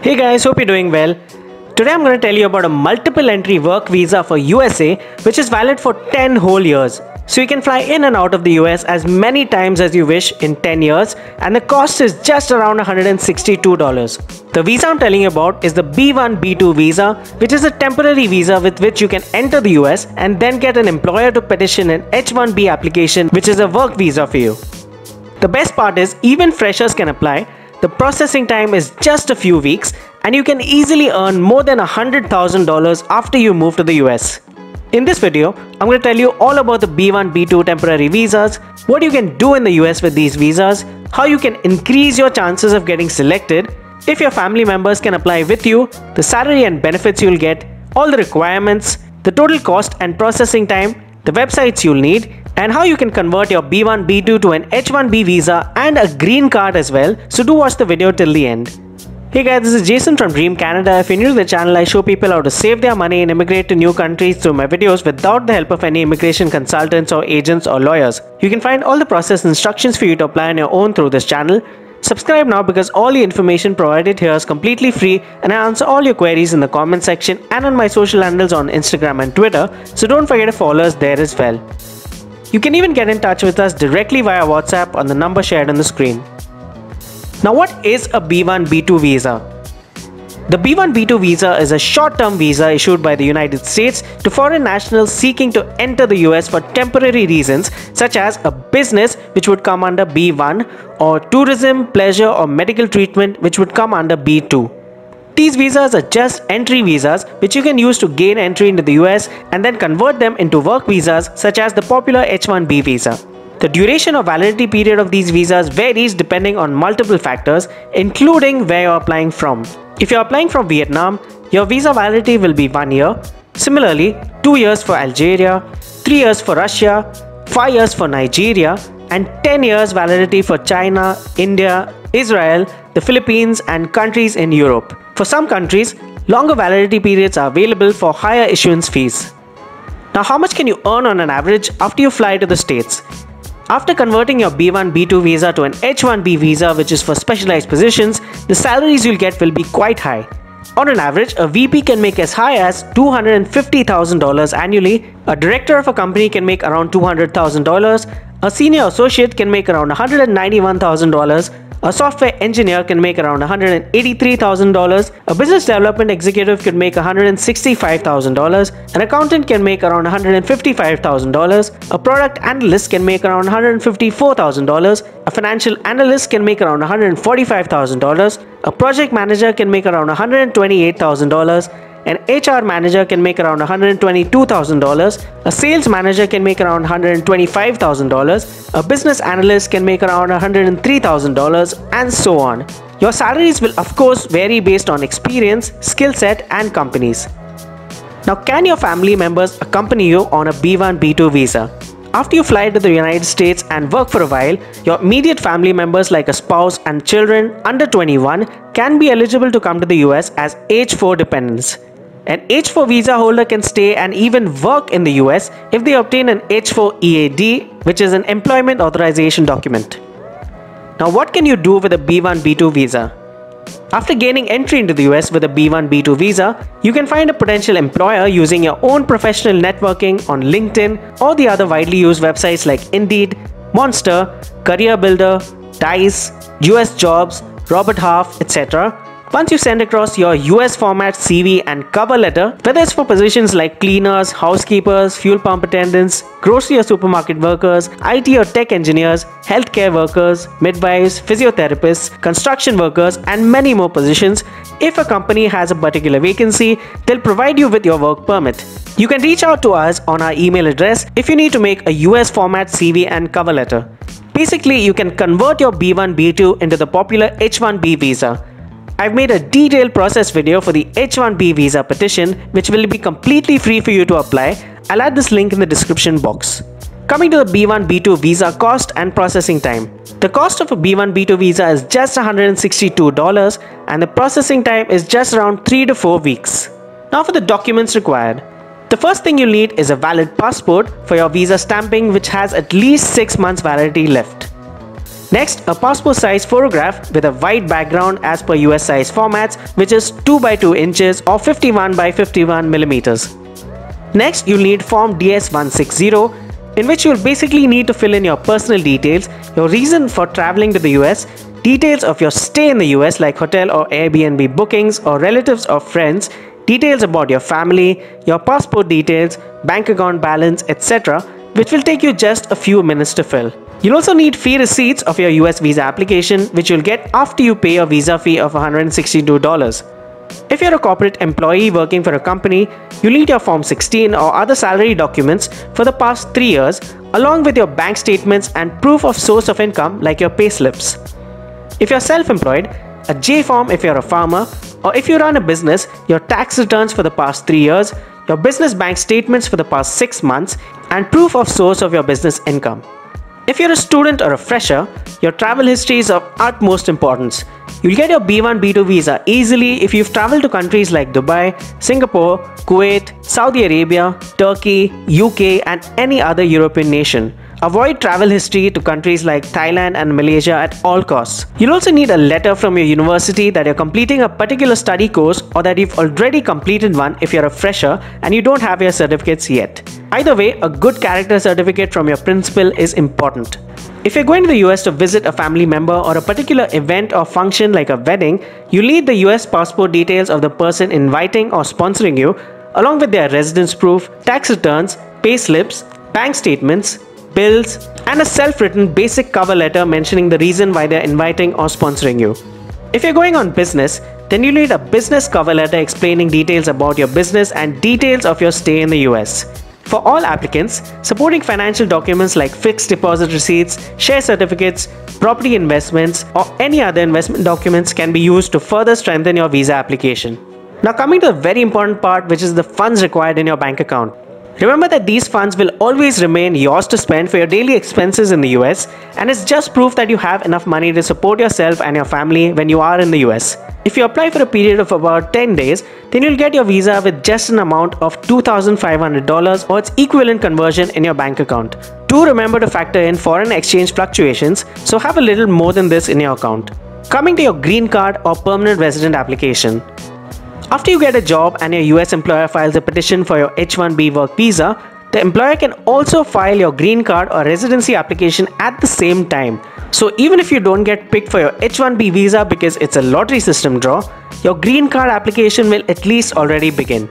Hey guys, hope you're doing well. Today I'm going to tell you about a multiple entry work visa for USA which is valid for 10 whole years. So you can fly in and out of the US as many times as you wish in 10 years and the cost is just around $162. The visa I'm telling you about is the B1-B2 visa, which is a temporary visa with which you can enter the US and then get an employer to petition an H1B application, which is a work visa for you. The best part is even freshers can apply. The processing time is just a few weeks and you can easily earn more than $100,000 after you move to the US. In this video, I'm going to tell you all about the B1-B2 temporary visas, what you can do in the US with these visas, how you can increase your chances of getting selected, if your family members can apply with you, the salary and benefits you'll get, all the requirements, the total cost and processing time, the websites you'll need, and how you can convert your B1-B2 to an H1B visa and a green card as well, so do watch the video till the end. Hey guys, this is Jason from Dream Canada. If you're new to the channel, I show people how to save their money and immigrate to new countries through my videos without the help of any immigration consultants or agents or lawyers. You can find all the process instructions for you to apply on your own through this channel. Subscribe now because all the information provided here is completely free and I answer all your queries in the comment section and on my social handles on Instagram and Twitter, so don't forget to follow us there as well. You can even get in touch with us directly via WhatsApp on the number shared on the screen. Now, what is a B1-B2 visa? The B1-B2 visa is a short-term visa issued by the United States to foreign nationals seeking to enter the US for temporary reasons such as a business, which would come under B1, or tourism, pleasure or medical treatment, which would come under B2. These visas are just entry visas which you can use to gain entry into the US and then convert them into work visas such as the popular H1B visa. The duration or validity period of these visas varies depending on multiple factors, including where you're applying from. If you're applying from Vietnam, your visa validity will be 1 year. Similarly, 2 years for Algeria, 3 years for Russia, 5 years for Nigeria, and 10 years validity for China, India, Israel, the Philippines, and countries in Europe. For some countries, longer validity periods are available for higher issuance fees. Now, how much can you earn on an average after you fly to the States? After converting your B1-B2 visa to an H1B visa, which is for specialized positions, the salaries you'll get will be quite high. On an average, a VP can make as high as $250,000 annually, a director of a company can make around $200,000, a senior associate can make around $191,000, a software engineer can make around $183,000, a business development executive can make $165,000, an accountant can make around $155,000, a product analyst can make around $154,000, a financial analyst can make around $145,000, a project manager can make around $128,000, an HR manager can make around $122,000, a sales manager can make around $125,000, a business analyst can make around $103,000, and so on. Your salaries will of course vary based on experience, skill set, and companies. Now, can your family members accompany you on a B1-B2 visa? After you fly to the United States and work for a while, your immediate family members like a spouse and children under 21 can be eligible to come to the US as H4 dependents. An H4 visa holder can stay and even work in the US if they obtain an H4 EAD, which is an employment authorization document. Now, what can you do with a B1-B2 visa? After gaining entry into the US with a B1-B2 visa, you can find a potential employer using your own professional networking on LinkedIn or the other widely used websites like Indeed, Monster, CareerBuilder, Dice, USAJobs, Robert Half, etc. Once you send across your US format CV and cover letter, whether it's for positions like cleaners, housekeepers, fuel pump attendants, grocery or supermarket workers, IT or tech engineers, healthcare workers, midwives, physiotherapists, construction workers, and many more positions, if a company has a particular vacancy, they'll provide you with your work permit. You can reach out to us on our email address if you need to make a US format CV and cover letter. Basically, you can convert your B1-B2 into the popular H1B visa. I've made a detailed process video for the H1B visa petition, which will be completely free for you to apply. I'll add this link in the description box. Coming to the B1-B2 visa cost and processing time. The cost of a B1-B2 visa is just $162 and the processing time is just around 3 to 4 weeks. Now for the documents required. The first thing you'll need is a valid passport for your visa stamping, which has at least 6 months validity left. Next, a passport size photograph with a white background as per US size formats, which is 2 by 2 inches or 51 by 51 millimeters. Next, you'll need form DS-160, in which you'll basically need to fill in your personal details, your reason for traveling to the US, details of your stay in the US like hotel or Airbnb bookings or relatives or friends, details about your family, your passport details, bank account balance, etc., which will take you just a few minutes to fill. You'll also need fee receipts of your US visa application, which you'll get after you pay your visa fee of $162. If you're a corporate employee working for a company, you'll need your Form 16 or other salary documents for the past 3 years, along with your bank statements and proof of source of income like your pay slips. If you're self-employed, a J form if you're a farmer, or if you run a business, your tax returns for the past 3 years, your business bank statements for the past 6 months, and proof of source of your business income. If you're a student or a fresher, your travel history is of utmost importance. You'll get your B1, B2 visa easily if you've traveled to countries like Dubai, Singapore, Kuwait, Saudi Arabia, Turkey, UK, and any other European nation. Avoid travel history to countries like Thailand and Malaysia at all costs. You'll also need a letter from your university that you're completing a particular study course or that you've already completed one if you're a fresher and you don't have your certificates yet. Either way, a good character certificate from your principal is important. If you're going to the US to visit a family member or a particular event or function like a wedding, you'll need the US passport details of the person inviting or sponsoring you, along with their residence proof, tax returns, pay slips, bank statements, bills, and a self-written basic cover letter mentioning the reason why they're inviting or sponsoring you. If you're going on business, then you need a business cover letter explaining details about your business and details of your stay in the US. For all applicants, supporting financial documents like fixed deposit receipts, share certificates, property investments, or any other investment documents can be used to further strengthen your visa application. Now coming to the very important part, which is the funds required in your bank account. Remember that these funds will always remain yours to spend for your daily expenses in the US, and it's just proof that you have enough money to support yourself and your family when you are in the US. If you apply for a period of about 10 days, then you'll get your visa with just an amount of $2,500 or its equivalent conversion in your bank account. Do remember to factor in foreign exchange fluctuations, so have a little more than this in your account. Coming to your green card or permanent resident application. After you get a job and your US employer files a petition for your H-1B work visa, the employer can also file your green card or residency application at the same time. So even if you don't get picked for your H-1B visa because it's a lottery system draw, your green card application will at least already begin.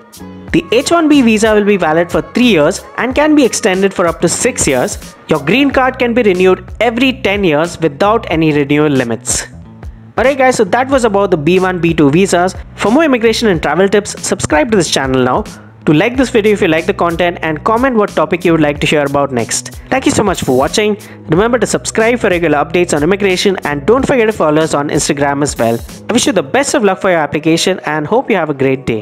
The H-1B visa will be valid for 3 years and can be extended for up to 6 years. Your green card can be renewed every 10 years without any renewal limits. Alright guys, so that was about the B1, B2 visas. For more immigration and travel tips, subscribe to this channel now. To like this video if you like the content and comment what topic you would like to hear about next. Thank you so much for watching. Remember to subscribe for regular updates on immigration and don't forget to follow us on Instagram as well. I wish you the best of luck for your application and hope you have a great day.